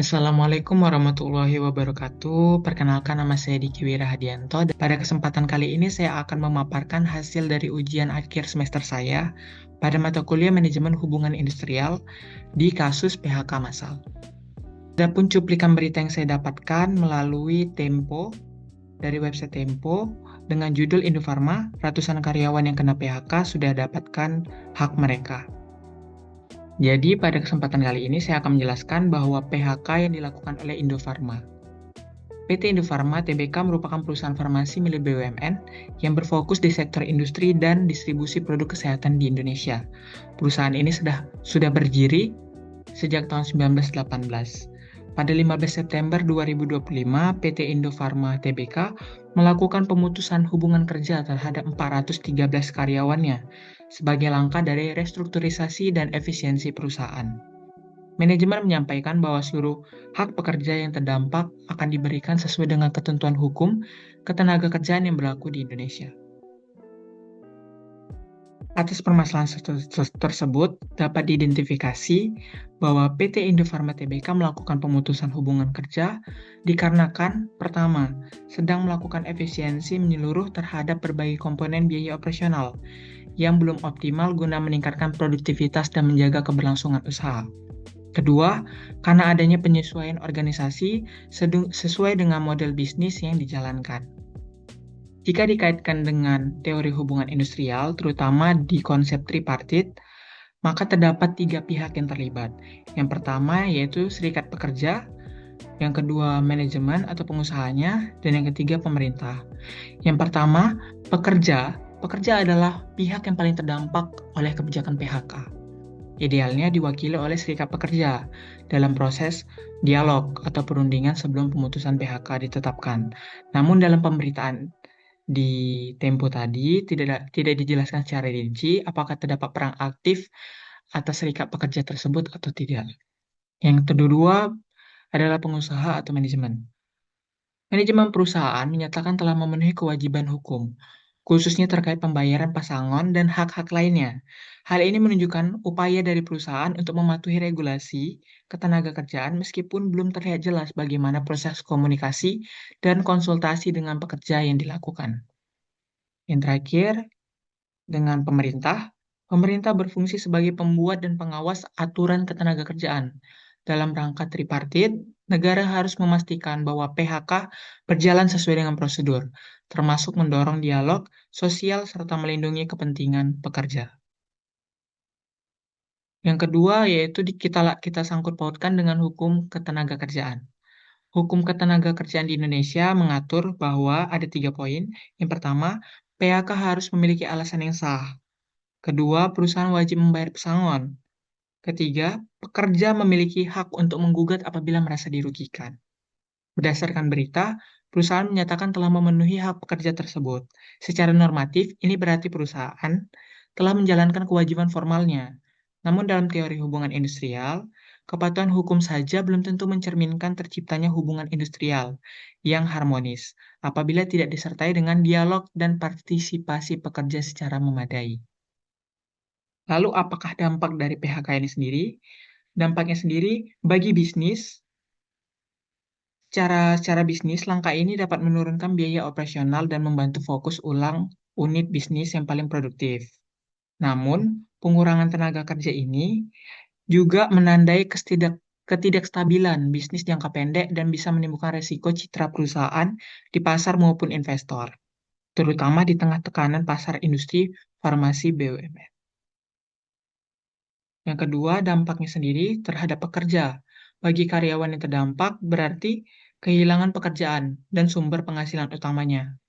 Assalamualaikum warahmatullahi wabarakatuh. Perkenalkan, nama saya Diki Wirahadianto. Pada kesempatan kali ini saya akan memaparkan hasil dari ujian akhir semester saya pada mata kuliah Manajemen Hubungan Industrial di kasus PHK massal. Adapun cuplikan berita yang saya dapatkan melalui Tempo, dari website Tempo, dengan judul Indofarma, ratusan karyawan yang kena PHK sudah dapatkan hak mereka. Jadi, pada kesempatan kali ini saya akan menjelaskan bahwa PHK yang dilakukan oleh Indofarma. PT Indofarma Tbk merupakan perusahaan farmasi milik BUMN yang berfokus di sektor industri dan distribusi produk kesehatan di Indonesia. Perusahaan ini sudah berdiri sejak tahun 1918. Pada 15 September 2025, PT Indofarma Tbk melakukan pemutusan hubungan kerja terhadap 413 karyawannya sebagai langkah dari restrukturisasi dan efisiensi perusahaan. Manajemen menyampaikan bahwa seluruh hak pekerja yang terdampak akan diberikan sesuai dengan ketentuan hukum ketenagakerjaan yang berlaku di Indonesia. Atas permasalahan tersebut, dapat diidentifikasi bahwa PT Indofarma Tbk melakukan pemutusan hubungan kerja dikarenakan, pertama, sedang melakukan efisiensi menyeluruh terhadap berbagai komponen biaya operasional yang belum optimal guna meningkatkan produktivitas dan menjaga keberlangsungan usaha. Kedua, karena adanya penyesuaian organisasi sesuai dengan model bisnis yang dijalankan. Jika dikaitkan dengan teori hubungan industrial, terutama di konsep tripartit, maka terdapat 3 pihak yang terlibat. Yang pertama yaitu serikat pekerja, yang kedua manajemen atau pengusahanya, dan yang ketiga pemerintah. Yang pertama, pekerja. Pekerja adalah pihak yang paling terdampak oleh kebijakan PHK. Idealnya diwakili oleh serikat pekerja dalam proses dialog atau perundingan sebelum pemutusan PHK ditetapkan. Namun dalam pemberitaan di Tempo tadi tidak dijelaskan secara rinci apakah terdapat perang aktif atas serikat pekerja tersebut atau tidak. Yang kedua adalah pengusaha atau manajemen. Manajemen perusahaan menyatakan telah memenuhi kewajiban hukum, khususnya terkait pembayaran pesangon dan hak-hak lainnya. Hal ini menunjukkan upaya dari perusahaan untuk mematuhi regulasi ketenagakerjaan meskipun belum terlihat jelas bagaimana proses komunikasi dan konsultasi dengan pekerja yang dilakukan. Yang terakhir, dengan pemerintah, pemerintah berfungsi sebagai pembuat dan pengawas aturan ketenagakerjaan. Dalam rangka tripartit, negara harus memastikan bahwa PHK berjalan sesuai dengan prosedur, termasuk mendorong dialog sosial serta melindungi kepentingan pekerja. Yang kedua yaitu kita sangkut pautkan dengan hukum ketenagakerjaan. Hukum ketenagakerjaan di Indonesia mengatur bahwa ada 3 poin. Yang pertama, PHK harus memiliki alasan yang sah. Kedua, perusahaan wajib membayar pesangon. Ketiga, pekerja memiliki hak untuk menggugat apabila merasa dirugikan. Berdasarkan berita, perusahaan menyatakan telah memenuhi hak pekerja tersebut. Secara normatif, ini berarti perusahaan telah menjalankan kewajiban formalnya. Namun dalam teori hubungan industrial, kepatuhan hukum saja belum tentu mencerminkan terciptanya hubungan industrial yang harmonis apabila tidak disertai dengan dialog dan partisipasi pekerja secara memadai. Lalu apakah dampak dari PHK ini sendiri? Dampaknya sendiri bagi bisnis, secara bisnis, langkah ini dapat menurunkan biaya operasional dan membantu fokus ulang unit bisnis yang paling produktif. Namun, pengurangan tenaga kerja ini juga menandai ketidakstabilan bisnis jangka pendek dan bisa menimbulkan resiko citra perusahaan di pasar maupun investor, terutama di tengah tekanan pasar industri farmasi BUMN. Yang kedua, dampaknya sendiri terhadap pekerja. Bagi karyawan yang terdampak, berarti kehilangan pekerjaan dan sumber penghasilan utamanya.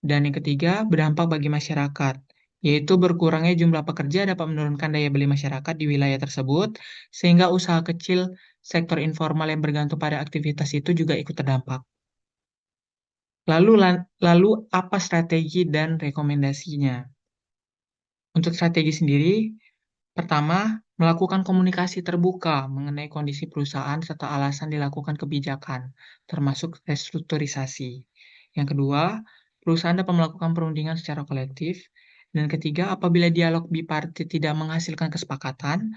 Dan yang ketiga, berdampak bagi masyarakat, yaitu berkurangnya jumlah pekerja dapat menurunkan daya beli masyarakat di wilayah tersebut, sehingga usaha kecil sektor informal yang bergantung pada aktivitas itu juga ikut terdampak. Lalu apa strategi dan rekomendasinya? Untuk strategi sendiri, pertama, melakukan komunikasi terbuka mengenai kondisi perusahaan serta alasan dilakukan kebijakan, termasuk restrukturisasi. Yang kedua, perusahaan dapat melakukan perundingan secara kolektif. Dan ketiga, apabila dialog bipartit tidak menghasilkan kesepakatan,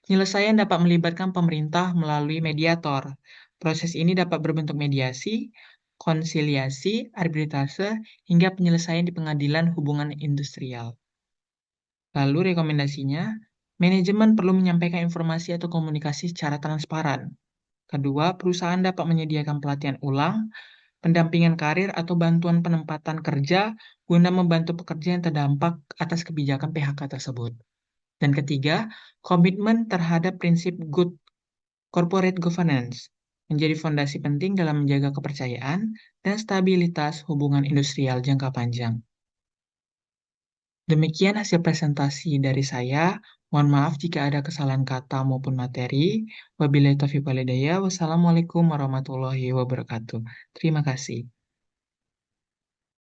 Penyelesaian dapat melibatkan pemerintah melalui mediator. Proses ini dapat berbentuk mediasi, konsiliasi, arbitrase, hingga penyelesaian di pengadilan hubungan industrial. Lalu rekomendasinya, manajemen perlu menyampaikan informasi atau komunikasi secara transparan. Kedua, perusahaan dapat menyediakan pelatihan ulang, pendampingan karir atau bantuan penempatan kerja guna membantu pekerja yang terdampak atas kebijakan PHK tersebut. Dan ketiga, komitmen terhadap prinsip good corporate governance menjadi fondasi penting dalam menjaga kepercayaan dan stabilitas hubungan industrial jangka panjang. Demikian hasil presentasi dari saya. Mohon maaf jika ada kesalahan kata maupun materi. Wabillahi taufiq walhidayah. Wassalamualaikum warahmatullahi wabarakatuh. Terima kasih.